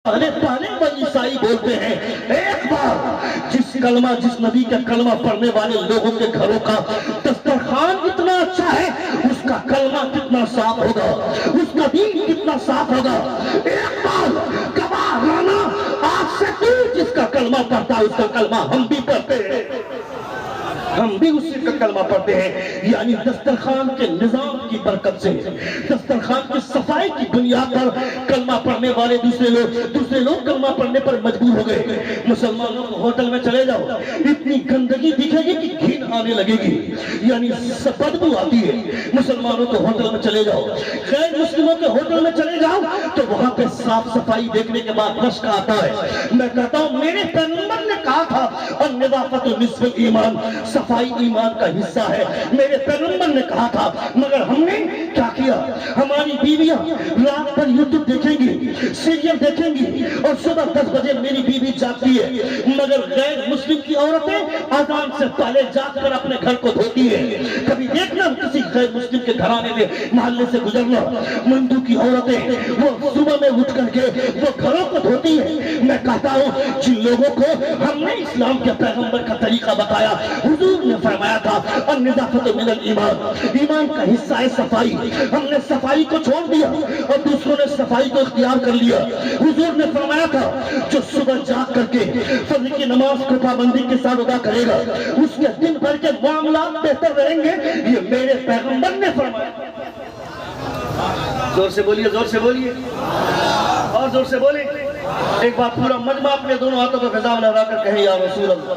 پہلے وہ عیسائی بولتے ہیں ایک بار جس نبی کا کلمہ پڑھنے والے لوگوں کے گھروں کا دسترخوان اتنا اچھا ہے، اس کا کلمہ کتنا صاف ہوگا، اس کا دین کتنا صاف ہوگا۔ ایک بار گواہ لانا آج سے دور جس کا کلمہ پڑھتا ہے، اس کا کلمہ ہم بھی پڑھتے ہیں، ہم بھی اسی کا کلمہ پڑھتے ہیں۔ یعنی دسترخوان کے نظام کی برکت سے، دسترخوان کی صفائی کی بنیاد پر کلمہ پڑھنے والے دوسرے لوگ کلمہ پڑھنے پر مجبور ہو گئے۔ مسلمانوں کو ہوٹل میں چلے جاؤ، اتنی گندگی دکھے گی کہ گھن آنے لگے گی، یعنی بدبو آتی ہے۔ مسلمانوں کے ہوٹل میں چلے جاؤ، غیر مسلموں کے ہوٹل میں چلے جاؤ تو وہاں پہ صاف صفائی دیکھنے کے بعد رشک آتا ہے۔ میں کہتا ہوں میرے پیغمبر نے کہا تھا النظافۃ نصف الایمان، صفائی ایمان کا حصہ ہے، میرے پیغمبر نے کہا تھا۔ مگر ہم نے کیا کیا؟ ہماری بیویاں رات بھر یوٹیوب دیکھیں گی، سیریل دیکھیں گی، اور صبح 10 بجے میری بیوی جاگتی ہے، مگر غیر مسلم کی عورتیں اذان سے پہلے جاگ کر اپنے گھر کو دھوتی ہے۔ کبھی دیکھنا کسی غیر مسلم کے گھرانے میں محلے سے گزرنا، مندو کی عورتیں وہ صبح میں اٹھ کر کے وہ گھروں کو دھوتی ہے۔ میں کہتا ہوں جن لوگوں کو ہم نے اسلام کے پیغمبر کا طریقہ بتایا، حضور نے فرمایا تھا النظافۃ من الایمان، ایمان کا حصہ ہے صفائی، ہم نے صفائی کو چھوڑ دیا اور دوسروں نے صفائی کو اختیار کر لیا۔ حضور نے فرمایا تھا جو صبح جاگ کر کے فجر کی نماز کو پابندی کے ساتھ ادا کرے گا، اس کے دن بھر کے معاملات بہتر رہیں گے، یہ میرے پیغمبر نے فرمایا۔ زور سے بولیے، زور سے بولیے، اور زور سے بولیے۔ ایک بار پورا مجمع اپنے دونوں ہاتھوں کو فضا میں لہرا کر کہیں یا رسول اللہ،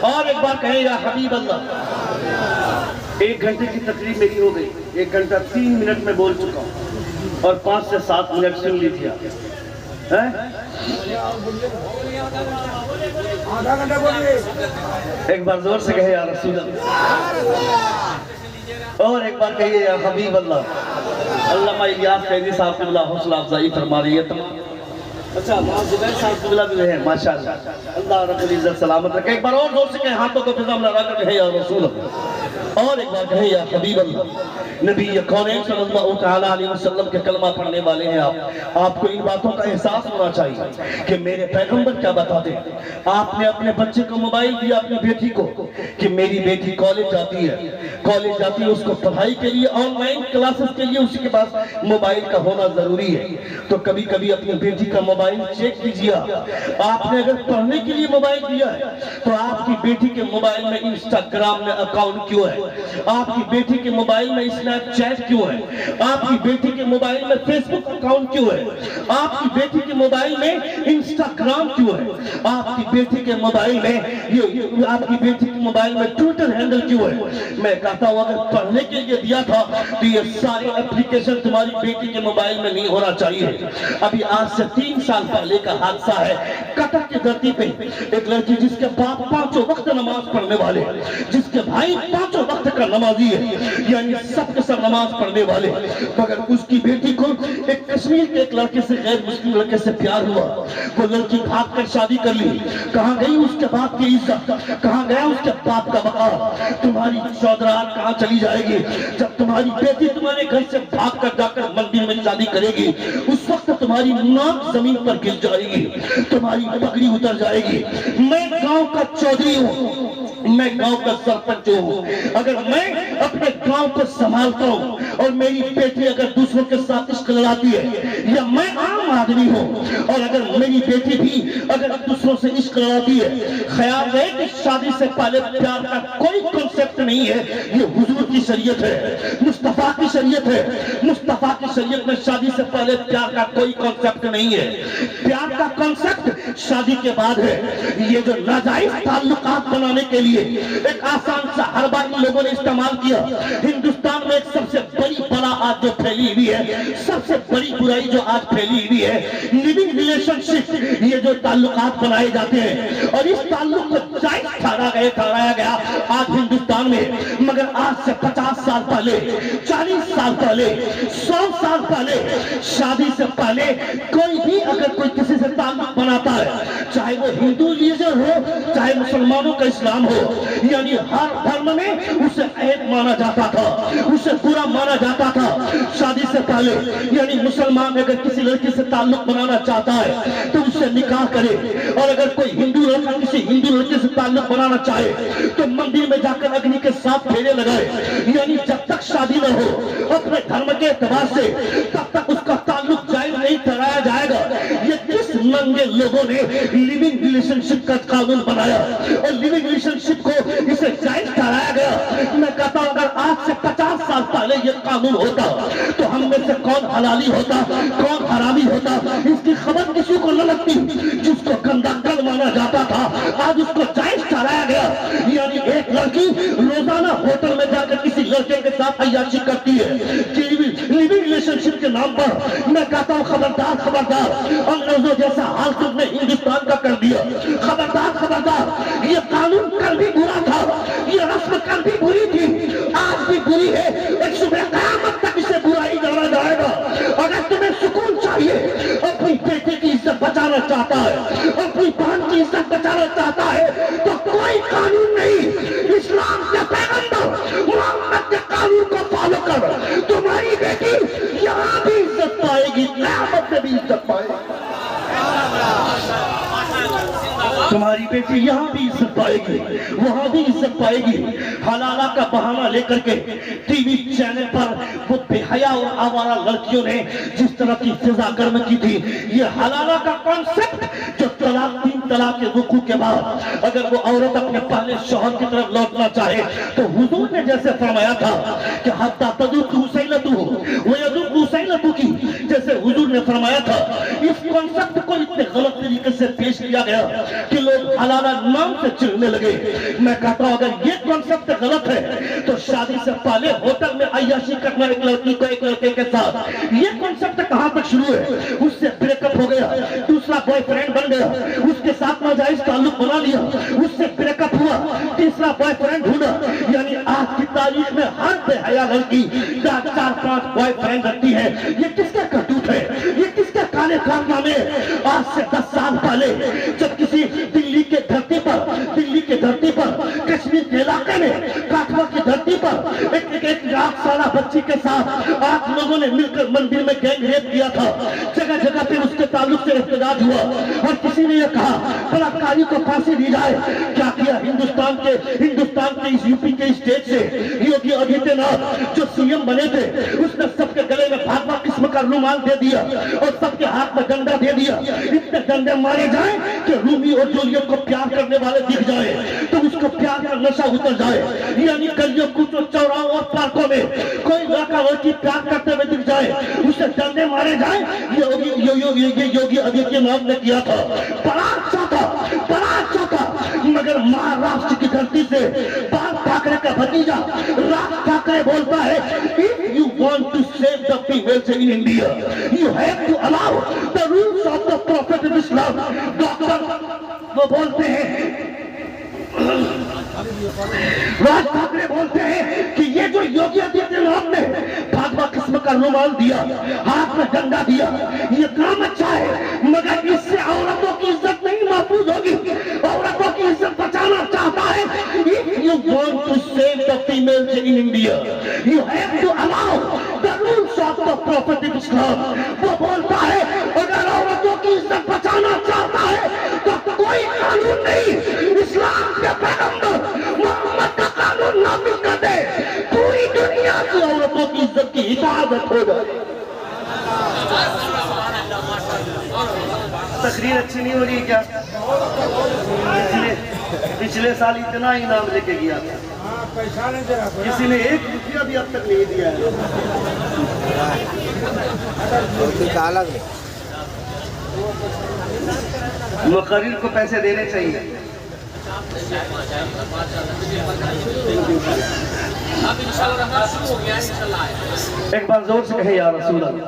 اور ایک بار کہیں یا حبیب اللہ۔ 1 گھنٹے کی تقریب میری ہو گئی، 1 گھنٹہ 3 منٹ میں بول چکا ہوں، اور 5 سے 7 منٹ سن لی تھی آپ۔ ایک بار زور سے کہے یا رسول اللہ، اور ایک بار کہیے یا حبیب اللہ۔ علامہ الیاس قیدی صاحب قبلہ حوصلہ افزائی فرما رہی ہے تمام۔ اچھا محمد زبیر صاحب قبلہ بھی ہیں، ماشاءاللہ، اللہ رب العزت سلامت رکھے۔ ایک بار اور زور سے کہیں، ہاتھوں کو فضا میں لگا کر کہے یا رسول اللہ، اور ایک بار کہے یا حبیب اللہ۔ نبی کونین صلی اللہ تعالیٰ علیہ وسلم کے کلمہ پڑھنے والے ہیں آپ کو ان باتوں کا احساس ہونا چاہیے کہ میرے پیغمبر کیا بتاتے ہیں۔ آپ نے اپنے بچے کو موبائل دیا، اپنی بیٹی کو، کہ میری بیٹی کالج جاتی ہے، اس کو پڑھائی کے لیے آن لائن کلاسز کے لیے اسی کے پاس موبائل کا ہونا ضروری ہے۔ تو کبھی کبھی اپنی بیٹی کا موبائل چیک کیجیے۔ آپ نے اگر پڑھنے کے لیے موبائل دیا ہے تو آپ کی بیٹی کے موبائل میں انسٹاگرام میں اکاؤنٹ کیوں ہے؟ آپ کی بیٹی کے موبائل میں اسنیپ چیٹ کیوں ہے؟ آپ کی بیٹی کے موبائل میں فیس بک اکاؤنٹ کیوں ہے؟ آپ کی بیٹی کے موبائل میں انسٹاگرام کیوں ہے؟ آپ کی بیٹی کے موبائل میں ٹویٹر ہینڈل کیوں ہے؟ میں کہتا ہوں اگر پڑھنے کے لیے دیا تھا تو یہ سارے اپلیکیشن تمہاری بیٹی کے موبائل میں نہیں ہونا چاہیے۔ ابھی آج سے 3 سال پہلے کا حادثہ ہے، قطر کی دھرتی پہ ایک لڑکی جس کے باپ 5 وقت نماز پڑھنے والے، جس کے بھائی 5 وقت کا نمازی ہے، یعنی سب کے سب نماز پڑھنے والے، مگر اس کی بیٹی کو ایک کشمیر کے ایک لڑکے سے، غیر مسلم لڑکے سے پیار ہوا۔ وہ لڑکی بھاگ کر شادی کر لی۔ کہاں گئی اس کے باپ کی عزت؟ کہاں گیا اس کے باپ کا وقار؟ تمہاری چودرات کہاں چلی جائے گی؟ جب تمہاری بیٹی تمہارے گھر سے بھاگ کر جا کر مندر میں شادی کرے گی، اس وقت تمہاری ناک زمین پر گر جائے گی، تمہاری پگڑی اتر جائے گی۔ میں گاؤں کا چودھری ہوں، میں گاؤں کا سرپنچ ہوں، اگر میں اپنے گاؤں کو سنبھالتا ہوں اور میری بیٹی اگر دوسروں کے ساتھ عشق لڑاتی ہے، یا میں عام آدمی ہوں اور اگر میری بیٹی بھی اگر دوسروں سے عشق لڑاتی ہے، خیال رہے کہ شادی سے پہلے پیار کا کوئی کنسپٹ نہیں ہے، یہ حضور کی شریعت ہے، مصطفیٰ کی شریعت ہے۔ مصطفیٰ کی شریعت میں شادی سے پہلے پیار کا کوئی کنسپٹ نہیں ہے، پیار کا کنسپٹ شادی کے بعد ہے۔ یہ جو ناجائز تعلقات بنانے کے لیے ایک آسان سا حربہ ان لوگوں نے استعمال کیا، ہندوستان میں ایک سب سے بڑی بلا آج جو پھیلی ہوئی ہے، سب سے بڑی برائی جو آج پھیلی ہوئی ہے، لیونگ ریلیشن شپ، یہ جو تعلقات بنائے جاتے ہیں اور اس تعلق کو جائز ٹھہرایا گیا آج ہندوستان میں، مگر آج سے 50 سال پہلے، 40 سال پہلے، 100 سال پہلے، شادی سے پہلے کوئی بھی اگر کوئی کسی سے تعلق بناتا ہے چاہے وہ ہندوازم ہو چاہے مسلمانوں کا اسلام ہو، یعنی ہر دھرم میں اسے عیب مانا جاتا تھا، اسے برا مانا جاتا تھا شادی سے پہلے۔ یعنی مسلمان اگر کسی لڑکی سے تعلق بنانا چاہتا ہے تو اس سے نکاح کرے، اور اگر کوئی ہندو لڑکا کسی ہندو لڑکی سے تعلق بنانا چاہے تو مندر میں جا کر اگنی کے ساتھ پھیرے لگائے، یعنی جب تک شادی نہ ہو اپنے دھرم کے اعتبار سے تب تک اس کا تعلق جائز نہیں ٹھہرایا جائے گا۔ یہ کس ننگے لوگوں نے لیونگ ریلیشن شپ کا قانون بنایا اور لیونگ ریلیشن شپ کو اسے جائز ٹھہرایا گیا؟ میں کہتا ہوں اگر آج سے 50 سال پہلے یہ قانون ہوتا تو ہم میں سے کون حلالی ہوتا کون حرامی ہوتا اس کی خبر کسی کو نہ لگتی۔ جس کو گندا کل مانا جاتا تھا آج اس کو جائز ٹھہرایا گیا۔ یعنی ایک لڑکی روزانہ ہوٹل میں جا کر کسی لڑکے کے ساتھ عیاشی کرتی ہے لیونگ ریلیشن شپ کے نام پر۔ میں کہتا ہوں خبردار خبردار، انگریزوں جیسا حال تم نے ہندوستان کا کر دیا۔ خبردار خبردار، یہ قانون کل بھی برا تھا، یہ رسم کل بھی بری تھی، آج بھی بری ہے، ایک صبح قیامت تک اسے برائی جانا جائے گا۔ اگر تمہیں سکون چاہیے، اپنی بیٹے کی عزت بچانا چاہتا ہے، اپنی بہن کی عزت بچانا چاہتا ہے تو کوئی قانون نہیں، اسلام کے پیغمبر محمد کے قانون کو فالو کر، تمہاری بیٹی یہاں بھی عزت پائے گی، قیامت میں بھی عزت پائے گی۔ تمہاری بیٹی یہاں بھی عزت پائے گی وہاں بھی عزت پائے گی۔ حلالہ کا بہانہ لے کر کے ٹی وی چینل پر وہ بے حیا اور آوارہ لڑکیوں نے جس طرح کی فضا گرم کی تھی، یہ حلالہ کا کانسیپٹ جو طلاق 3 طلاق کے وقوع کے بعد اگر وہ عورت اپنے پہلے شوہر کی طرف لوٹنا چاہے تو حضور نے جیسے فرمایا تھا کہ حتی تذوق سیلتہ ویذوق سیلتہ کی، جیسے حضور نے فرمایا تھا، اس کانسیپٹ کو اتنے غلط طریقے سے پیش کیا گیا کہ لوگ حلالہ نام سے چڑھنے لگے۔ میں کہتا ہوں اگر یہ کانسیپٹ غلط ہے تو شادی سے پہلے ہوٹل میں عیاشی کرنا ایک لڑکی کو ایک لڑکے کے ساتھ، یہ کانسیپٹ کہاں تک شروع ہے؟ اس سے بریک اپ ہو گیا، دوسرا بوائے فرینڈ بن گیا، اس کے ساتھ ناجائز تعلق بنا لیا، اس سے بریک اپ ہوا، تیسرا بوائے فرینڈ ڈھونڈا۔ یعنی آج کی تاریخ میں ہر بے حیا لڑکی 4-5 بوائے فرینڈ رکھتی ہے۔ یہ کس کا کرتوت ہے؟ یہ کس کے کالے کارنامے؟ آج سے 10 سال پہلے جب کسی دلی کے دھرتی پر کشمیر کے علاقے میں کاٹھوا کی دھرتی پر ایک 8 سالہ بچی کے ساتھ 8 لوگوں نے مل کر مندر میں گینگ ریپ کیا تھا، جگہ جگہ پہ اس کے تعلق سے احتجاج ہوا اور کسی نے یہ کہا بلاکاری کو پھانسی دی جائے۔ کیا کیا ہندوستان کے اس یو پی کے اسٹیٹ سے یوگی آدتیہ ناتھ جو سی ایم بنے تھے، اس نے سب کے گلے میں بھاگوا قسم کا رومال دے دیا اور سب کے ہاتھ میں ڈنڈا دے دیا۔ اتنے ڈنڈے مارے جائیں کہ رومی اور جولیٹ کو پیار کرنے والے دکھ جائے تو اس کو پیار کا نشہ اتر جائے۔ یعنی گلیوں کوچوں چوراہوں اور پارکوں میں کوئی لڑکا لڑکی پیار کرتے ہوئے دکھ جائے اسے ڈنڈے مارے جائیں۔ یوگی آدتیہ ناتھ نے کیا تھا، بڑا اچھا تھا، مگر مہاراشٹر کی دھرتی سے بال ٹھاکرے کا بھتیجا راج ٹھاکرے بولتا ہے if you want to save the females in India you have to allow the rules of the Prophet of Islam۔ Doctor وہ بولتے ہیں، راج ٹھاکرے بولتے ہیں کہ یہ جو یوگی آدتیہ ناتھ نے بھاگوا قسم کا رومال دیا، ہاتھ میں ڈنڈا دیا، یہ کام اچھا ہے مگر اس سے عورتوں کی عزت نہیں محفوظ ہوگی۔ عورتوں کی عزت بچانا چاہتا ہے if you want to save the females in India you have to allow the rules of the Prophet of Islam۔ وہ بولتا ہے اگر عورتوں کی عزت بچانا چاہتا ہے تو کوئی قانون نہیں، اسلام کے پیغمبر محمد کا قانون نافذ کر دے، پوری دنیا کی عورتوں کی عزت کی حفاظت ہو جائے۔ تقریر اچھی نہیں ہو رہی کیا؟ پچھلے سال اتنا انعام لے کے گیا تھا، کسی نے 1 روپیہ بھی اب تک نہیں دیا ہے۔ مقرر کو پیسے دینے چاہیے۔ ایک بار زور سے کہیں یا رسول اللہ۔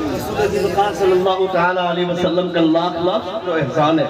رسول صلی اللہ تعالیٰ علیہ وسلم کا لاکھ لاکھ شکر و احسان ہے۔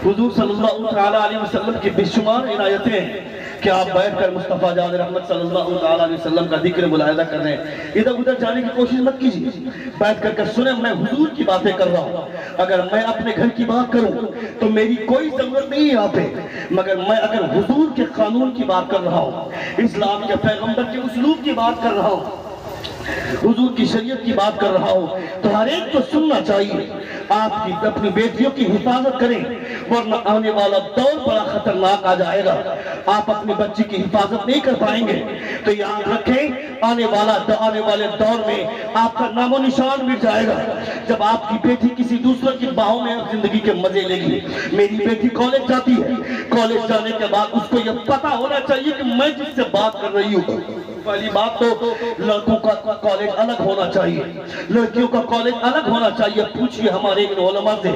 حضور صلی اللہ تعالیٰ علیہ وسلم کی بے شمار عنایتیں ہیں کہ آپ بیٹھ کر مصطفیٰ جان رحمت صلی اللہ علیہ وسلم کا ذکر ملاحظہ کر رہے ہیں، ادھر ادھر جانے کی کوشش مت کیجیے، بیٹھ کر سنیں، میں حضور کی باتیں کر رہا ہوں۔ اگر میں اپنے گھر کی بات کروں تو میری کوئی ضرورت نہیں ہے آپ پہ، مگر میں اگر حضور کے قانون کی بات کر رہا ہوں، اسلام کے پیغمبر کے اسلوب کی بات کر رہا ہوں، حضور کی شریعت کی بات کر رہا ہوں، تو ہر ایک کو سننا چاہیے۔ آپ کی اپنی بیٹیوں کی حفاظت کریں، ورنہ آنے والا دور بڑا خطرناک آ جائے گا۔ آپ اپنی بچی کی حفاظت نہیں کر پائیں گے تو یاد رکھیں، آنے والے دور میں آپ کا نام و نشان مٹ جائے گا۔ جب آپ کی بیٹی کسی دوسرے کی باہوں میں زندگی کے مزے لے گی، میری بیٹی کالج جاتی ہے، کالج جانے کے بعد اس کو یہ پتا ہونا چاہیے کہ میں جس سے بات کر رہی ہوں، پہلی بات تو لڑکوں کا کالج الگ ہونا چاہیے، لڑکیوں کا کالج الگ ہونا چاہیے۔ پوچھئے ہمارے ان علماء سے،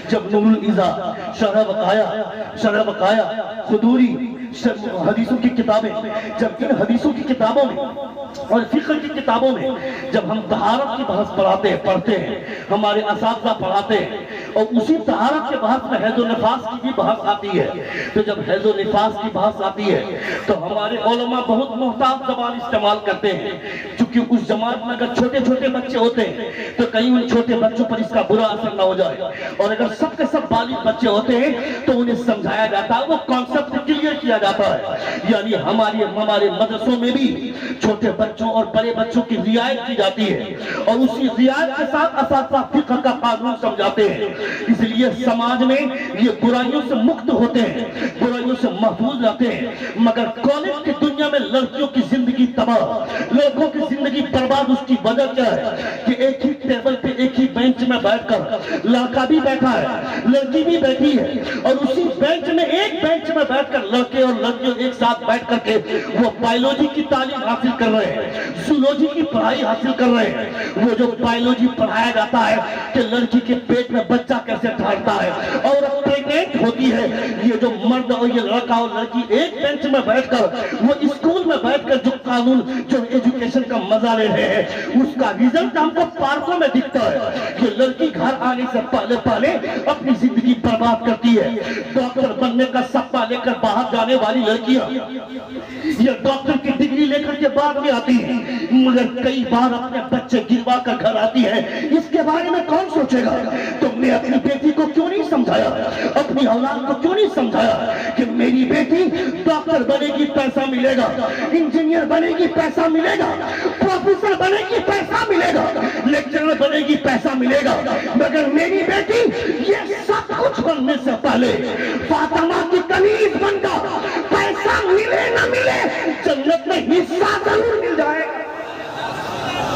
جب نور الازا، شرح بقایا، خدوری، حدیثوں کی کتابیں، جب ان حدیثوں کی کتابوں میں اور فقہ کی کتابوں میں جب ہم طہارت کی بحث پڑھتے ہیں، ہمارے اساتذہ پڑھاتے ہیں، اور اسی طہارت کے بحث میں حیض و نفاس کی بھی بحث آتی ہے، تو جب حیض و نفاس کی بحث آتی ہے تو ہمارے علماء بہت محتاط زبان استعمال کرتے ہیں، چونکہ اس جماعت میں اگر چھوٹے چھوٹے بچے ہوتے ہیں تو کہیں ان چھوٹے بچوں پر اس کا برا اثر نہ ہو جائے، اور اگر سب کے سب بالغ بچے ہوتے ہیں تو انہیں سمجھایا جاتا ہے، وہ کانسیپٹ کلیئر کیا جاتا ہے۔ یعنی ہمارے مدرسوں میں بھی چھوٹے بچوں اور بڑے بچوں کی رعایت کی جاتی ہے، اور اسی رعایت کے ساتھ اساتذہ فقہ کا قانون سمجھاتے ہیں۔ اس لیے سماج میں یہ برائیوں سے مکت ہوتے ہیں، برائیوں سے محفوظ رہتے ہیں، مگر کالج کی دنیا میں لڑکیوں کی زندگی تباہ، لڑکوں کی زندگی برباد۔ اس کی وجہ کیا ہے کہ ایک ہی ٹیبل پہ ایک ہی بینچ میں بیٹھ کر لڑکا بھی بیٹھا ہے، لڑکی بھی بیٹھی ہے، اور اسی بینچ میں ایک بینچ میں بیٹھ کر لڑکے اور لڑکیوں ایک ساتھ بیٹھ کر کے وہ بائیولوجی کی تعلیم حاصل کر رہے ہیں، زولوجی کی پڑھائی حاصل کر رہے ہیں۔ وہ جو بائیولوجی پڑھایا جاتا ہے کہ لڑکی کے پیٹ میں بچہ کیسے ٹھہرتا ہے، عورت پریگننٹ ہوتی ہے، یہ جو مرد اور یہ لڑکا اور لڑکی ایک بینچ میں بیٹھ کر وہ اسکول میں بیٹھ کر جو قانون جو ایجوکیشن کا مزہ لے رہے ہیں، اس کا ریزلٹ ہم کو پارکوں میں دکھتا ہے کہ لڑکی گھر آنے سے پہلے اپنی زندگی برباد کرتی ہے۔ ڈاکٹر بننے کا سپنا لے کر باہر جانے والی لڑکیاں یہ ڈاکٹر کی ڈگری لے کر کے بعد میں آتی ہیں، مگر کئی بار اپنے بچے گروا کر گھر آتی ہے۔ اس کے بارے میں کون سوچے گا؟ تم نے اپنی بیٹی کو کیوں نہیں سمجھایا، اپنی اولاد کو کیوں نہیں سمجھایا کہ میری بیٹی ڈاکٹر بنے گی پیسہ ملے گا، انجینئر بنے گی پیسہ ملے گا، پروفیسر بنے گی پیسہ ملے گا، لیکچرر بنے گی پیسہ ملے گا، مگر میری بیٹی یہ سب کچھ بننے سے پہلے فاطمہ کی کنیز بن کر پیسہ ملے نہ ملے جنت میں حصہ ضرور مل جائے